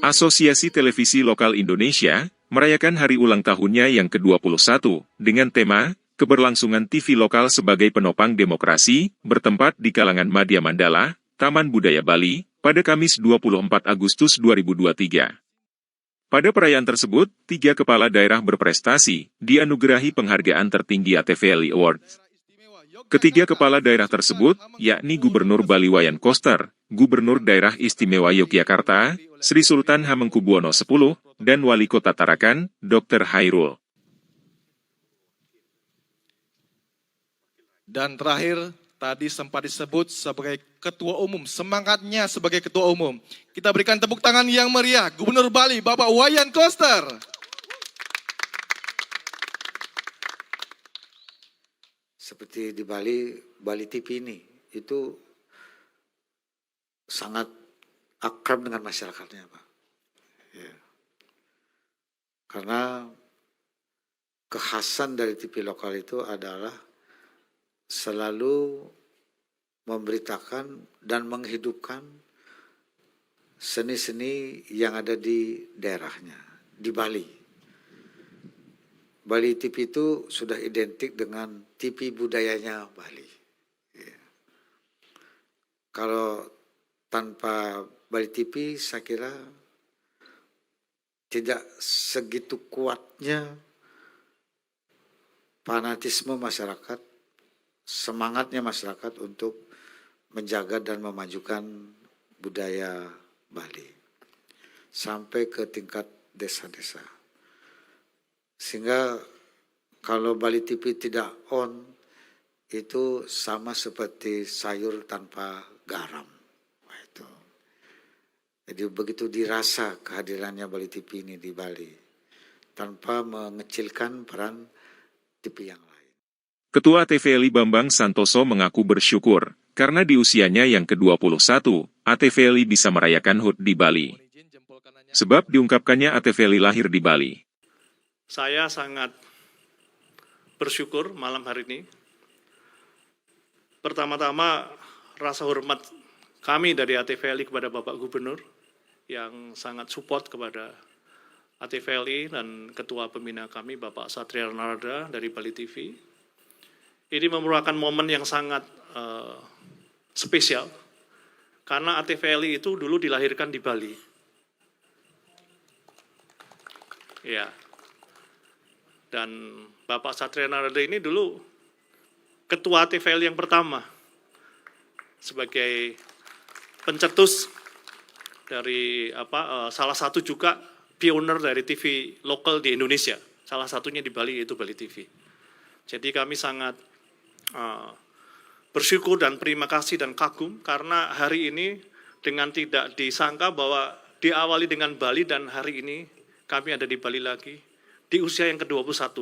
Asosiasi Televisi Lokal Indonesia merayakan hari ulang tahunnya yang ke-21 dengan tema Keberlangsungan TV Lokal sebagai Penopang Demokrasi bertempat di kalangan Madya Mandala, Taman Budaya Bali, pada Kamis 24 Agustus 2023. Pada perayaan tersebut, 3 kepala daerah berprestasi dianugerahi penghargaan tertinggi ATVLI Award. Ketiga kepala daerah tersebut, yakni Gubernur Bali Wayan Koster, Gubernur Daerah Istimewa Yogyakarta, Sri Sultan Hamengkubuwono X, dan Wali Kota Tarakan, Dr. Hairul. Dan terakhir, tadi sempat disebut sebagai Ketua Umum, semangatnya sebagai Ketua Umum. Kita berikan tepuk tangan yang meriah, Gubernur Bali, Bapak Wayan Koster. Seperti di Bali, Bali TV ini, itu sangat akrab dengan masyarakatnya, Pak. Ya. Karena kekhasan dari TV lokal itu adalah selalu memberitakan dan menghidupkan seni-seni yang ada di daerahnya, di Bali. Bali TV itu sudah identik dengan TV budayanya Bali. Ya. Kalau tanpa Bali TV, saya kira tidak segitu kuatnya fanatisme masyarakat, semangatnya masyarakat untuk menjaga dan memajukan budaya Bali sampai ke tingkat desa-desa. Sehingga kalau Bali TV tidak on, itu sama seperti sayur tanpa garam. Wah, itu. Jadi begitu dirasa kehadirannya Bali TV ini di Bali, tanpa mengecilkan peran TV yang lain. Ketua ATVLI Bambang Santoso mengaku bersyukur, karena di usianya yang ke-21, ATVLI bisa merayakan HUT di Bali. Sebab diungkapkannya ATVLI lahir di Bali. Saya sangat bersyukur malam hari ini. Pertama-tama rasa hormat kami dari ATVLI kepada Bapak Gubernur yang sangat support kepada ATVLI dan Ketua Pembina kami Bapak Satria Narada dari Bali TV. Ini merupakan momen yang sangat spesial karena ATVLI itu dulu dilahirkan di Bali. Ya. Dan Bapak Satria Narada ini dulu Ketua ATVLI yang pertama sebagai pencetus dari salah satu juga pioner dari TV lokal di Indonesia. Salah satunya di Bali yaitu Bali TV. Jadi kami sangat bersyukur dan terima kasih dan kagum karena hari ini dengan tidak disangka bahwa diawali dengan Bali dan hari ini kami ada di Bali lagi di usia yang ke-21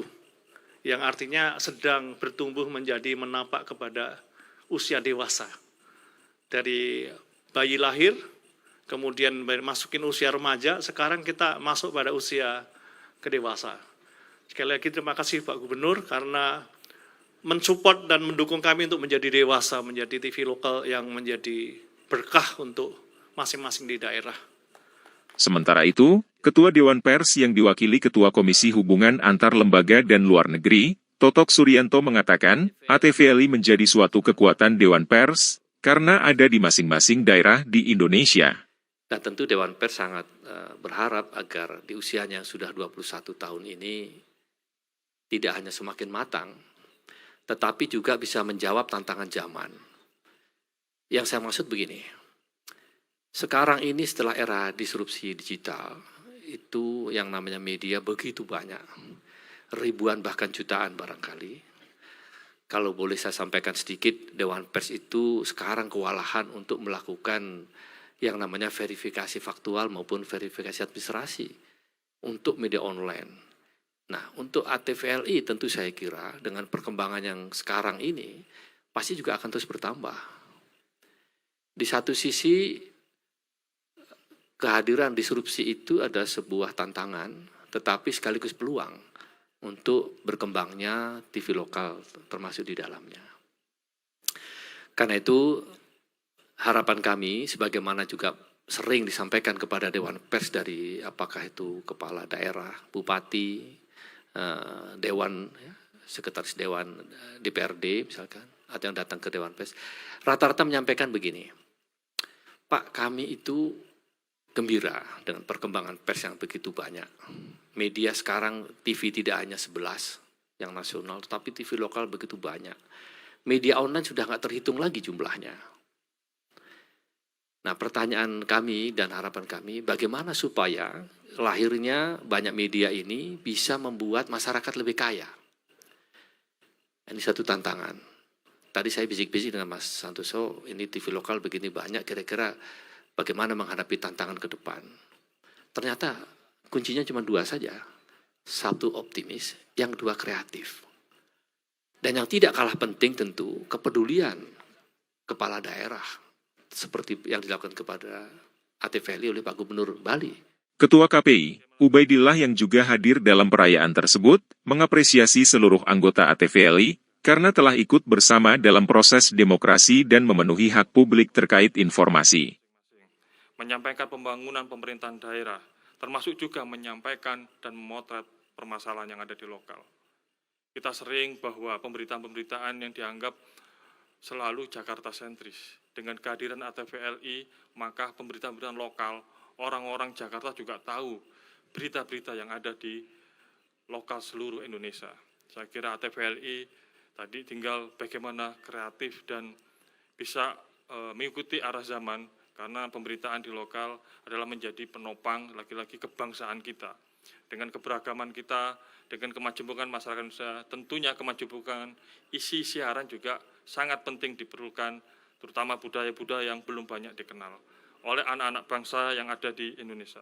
yang artinya sedang bertumbuh menjadi menapak kepada usia dewasa. Dari bayi lahir kemudian masukin usia remaja, sekarang kita masuk pada usia kedewasa. Sekali lagi terima kasih Pak Gubernur karena mensupport dan mendukung kami untuk menjadi dewasa, menjadi TV lokal yang menjadi berkah untuk masing-masing di daerah. Sementara itu, Ketua Dewan Pers yang diwakili Ketua Komisi Hubungan Antar Lembaga dan Luar Negeri, Totok Suryanto mengatakan, ATVLI menjadi suatu kekuatan Dewan Pers, karena ada di masing-masing daerah di Indonesia. Nah tentu Dewan Pers sangat berharap agar di usianya yang sudah 21 tahun ini tidak hanya semakin matang, tetapi juga bisa menjawab tantangan zaman. Yang saya maksud begini, sekarang ini setelah era disrupsi digital, itu yang namanya media begitu banyak, ribuan bahkan jutaan barangkali. Kalau boleh saya sampaikan sedikit, Dewan Pers itu sekarang kewalahan untuk melakukan yang namanya verifikasi faktual maupun verifikasi administrasi untuk media online. Nah, untuk ATVLI tentu saya kira dengan perkembangan yang sekarang ini pasti juga akan terus bertambah. Di satu sisi kehadiran disrupsi itu adalah sebuah tantangan, tetapi sekaligus peluang untuk berkembangnya TV lokal termasuk di dalamnya. Karena itu harapan kami sebagaimana juga sering disampaikan kepada Dewan Pers dari apakah itu kepala daerah, bupati, dewan, ya, sekretaris dewan DPRD misalkan, atau yang datang ke Dewan Pers, rata-rata menyampaikan begini, Pak, kami itu gembira dengan perkembangan pers yang begitu banyak. Media sekarang TV tidak hanya 11 yang nasional, tetapi TV lokal begitu banyak. Media online sudah nggak terhitung lagi jumlahnya. Nah, pertanyaan kami dan harapan kami, bagaimana supaya lahirnya banyak media ini bisa membuat masyarakat lebih kaya? Ini satu tantangan. Tadi saya bisik-bisik dengan Mas Santoso, ini TV lokal begini banyak, kira-kira bagaimana menghadapi tantangan ke depan. Ternyata kuncinya cuma dua saja. Satu optimis, yang kedua kreatif. Dan yang tidak kalah penting tentu kepedulian kepala daerah. Seperti yang dilakukan kepada ATVLI oleh Pak Gubernur Bali. Ketua KPI, Ubaidillah yang juga hadir dalam perayaan tersebut, mengapresiasi seluruh anggota ATVLI karena telah ikut bersama dalam proses demokrasi dan memenuhi hak publik terkait informasi. Menyampaikan pembangunan pemerintahan daerah, termasuk juga menyampaikan dan memotret permasalahan yang ada di lokal. Kita sering bahwa pemberitaan-pemberitaan yang dianggap selalu Jakarta sentris. Dengan kehadiran ATVLI, maka pemberitaan-pemberitaan lokal, orang-orang Jakarta juga tahu berita-berita yang ada di lokal seluruh Indonesia. Saya kira ATVLI tadi tinggal bagaimana kreatif dan bisa mengikuti arah zaman, karena pemberitaan di lokal adalah menjadi penopang lagi-lagi kebangsaan kita. Dengan keberagaman kita, dengan kemajemukan masyarakat Indonesia, tentunya kemajemukan isi siaran juga sangat penting diperlukan, terutama budaya-budaya yang belum banyak dikenal oleh anak-anak bangsa yang ada di Indonesia.